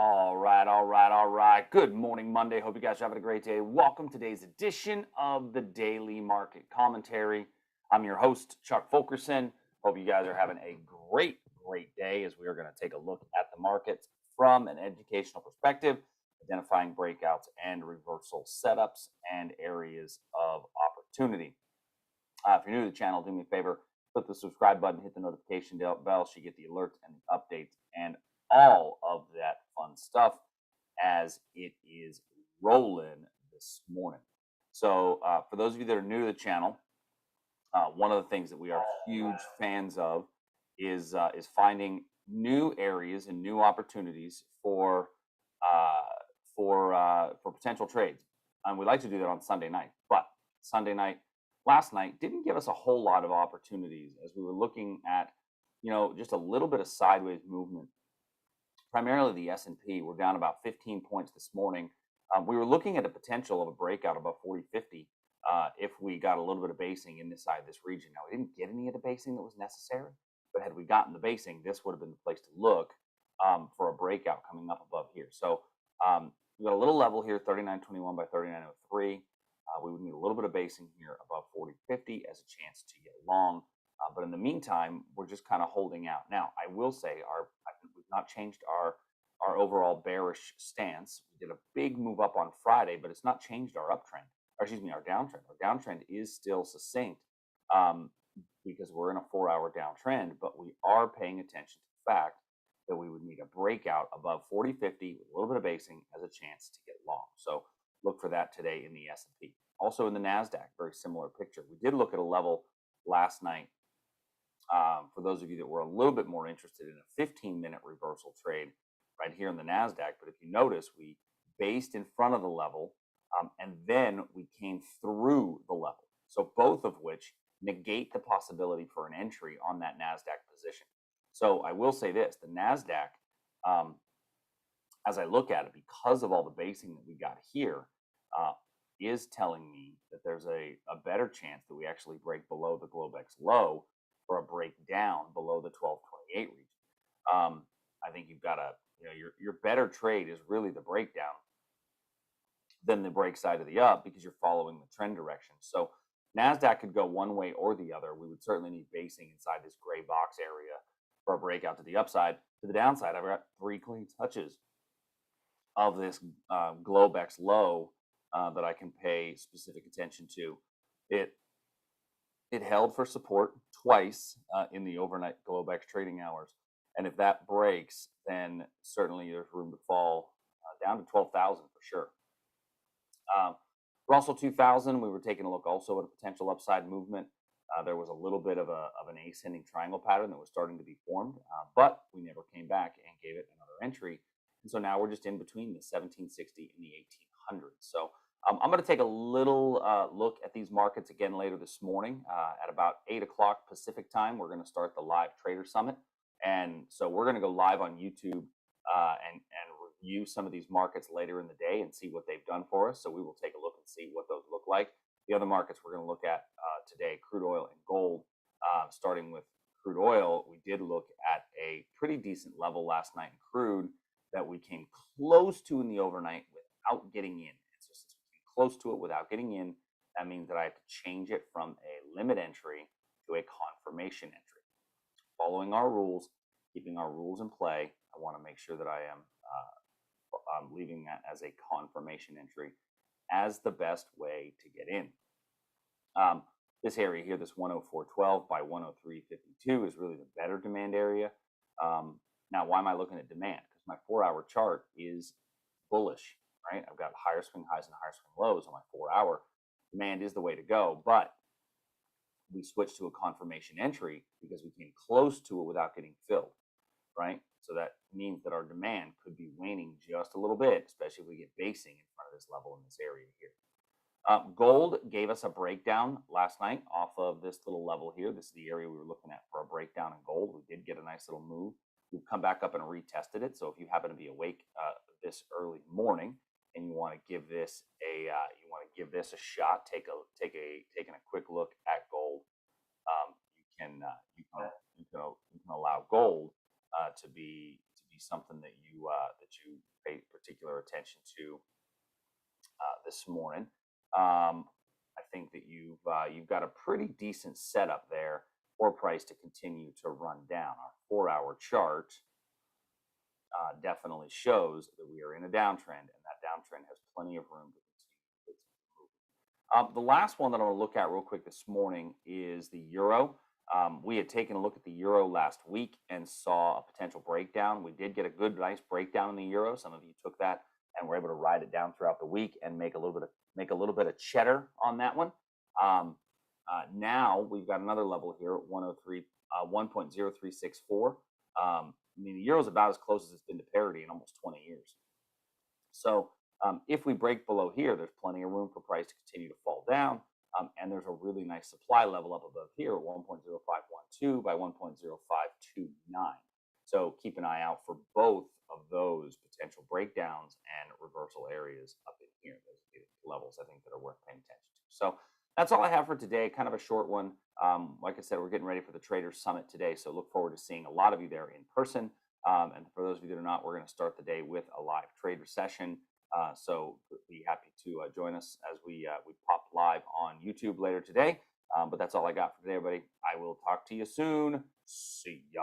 All right. Good morning, Monday. Hope you guys are having a great day. Welcome to today's edition of the Daily Market Commentary. I'm your host, Chuck Fulkerson. Hope you guys are having a great day as we are going to take a look at the markets from an educational perspective, identifying breakouts and reversal setups and areas of opportunity. If you're new to the channel, do me a favor, click the subscribe button, hit the notification bell so you get the alerts and the updates and all of that fun stuff as it is rolling this morning. So for those of you that are new to the channel, one of the things that we are huge fans of is finding new areas and new opportunities for potential trades. And we like to do that on Sunday night, but last night didn't give us a whole lot of opportunities as we were looking at, just a little bit of sideways movement. Primarily the S&P, we're down about 15 points this morning. We were looking at a potential of a breakout above 40.50 if we got a little bit of basing inside this region. Now, we didn't get any of the basing that was necessary, but had we gotten the basing, this would have been the place to look for a breakout coming up above here. So we got a little level here, 39.21 by 39.03. We would need a little bit of basing here above 40.50 as a chance to get long. But in the meantime, we're just kind of holding out. Now, I will say we've not changed our overall bearish stance. We did a big move up on Friday, but it's not changed our uptrend, or excuse me, our downtrend. Our downtrend is still succinct because we're in a 4-hour downtrend, but we are paying attention to the fact that we would need a breakout above 40.50 with a little bit of basing as a chance to get long. So look for that today in the S&P. Also in the NASDAQ, very similar picture. We did look at a level last night. For those of you that were a little bit more interested in a 15-minute reversal trade right here in the NASDAQ, but if you notice, we based in front of the level and then we came through the level. So both of which negate the possibility for an entry on that NASDAQ position. So I will say this, the NASDAQ, as I look at it, because of all the basing that we got here, is telling me that there's a better chance that we actually break below the Globex low for a breakdown below the 1228 region. I think you've got your better trade is really the breakdown than the break side of the up because you're following the trend direction. So NASDAQ could go one way or the other. We would certainly need basing inside this gray box area for a breakout to the upside. To the downside, I've got 3 clean touches of this Globex low that I can pay specific attention to. It held for support twice in the overnight Globex trading hours. And if that breaks, then certainly there's room to fall down to 12,000 for sure. Russell 2000, we were taking a look also at a potential upside movement. There was a little bit of an ascending triangle pattern that was starting to be formed, but we never came back and gave it another entry. And so now we're just in between the 1760 and the 1800s. So I'm going to take a little look at these markets again later this morning at about 8 o'clock Pacific time. We're going to start the live trader summit. And so we're going to go live on YouTube and review some of these markets later in the day and see what they've done for us. So we will take a look and see what those look like. The other markets we're going to look at today, crude oil and gold. Starting with crude oil, we did look at a pretty decent level last night in crude that we came close to in the overnight without getting in. So since we came close to it without getting in, that means that I have to change it from a limit entry to a confirmation entry. Following our rules, keeping our rules in play, I want to make sure that I am leaving that as a confirmation entry as the best way to get in. This area here, this 104.12 by 103.52 is really the better demand area. Now, why am I looking at demand? Because my 4-hour chart is bullish, right? I've got higher swing highs and higher swing lows on my 4-hour. Demand is the way to go, but we switched to a confirmation entry because we came close to it without getting filled, right? So that means that our demand could be waning just a little bit, especially if we get basing in front of this level in this area here. Gold gave us a breakdown last night off of this little level here. This is the area we were looking at for a breakdown in gold. We did get a nice little move. We've come back up and retested it. So if you happen to be awake this early morning and you want to give this a shot, taking a quick look at gold, you can allow gold to be something that you pay particular attention to this morning. I think that you've got a pretty decent setup there for price to continue to run down. Our 4-hour chart definitely shows that we are in a downtrend, and that downtrend has plenty of room to continue to move. The last one that I'm going to look at real quick this morning is the euro. We had taken a look at the euro last week and saw a potential breakdown. We did get a good, nice breakdown in the euro. Some of you took that and were able to ride it down throughout the week and make a little bit of cheddar on that one. Now we've got another level here at 1.0364. I mean, the euro is about as close as it's been to parity in almost 20 years. So if we break below here, there's plenty of room for price to continue to fall down. And there's a really nice supply level up above here at 1.0512 by 1.0529. So keep an eye out for both of those potential breakdowns and reversal areas up in here. Those are the levels I think that are worth paying attention to. So that's all I have for today. Kind of a short one. Like I said, we're getting ready for the Traders Summit today, so look forward to seeing a lot of you there in person. And for those of you that are not, we're going to start the day with a live trader session. So be happy to join us as we pop live on YouTube later today. But that's all I got for today, everybody. I will talk to you soon. See ya.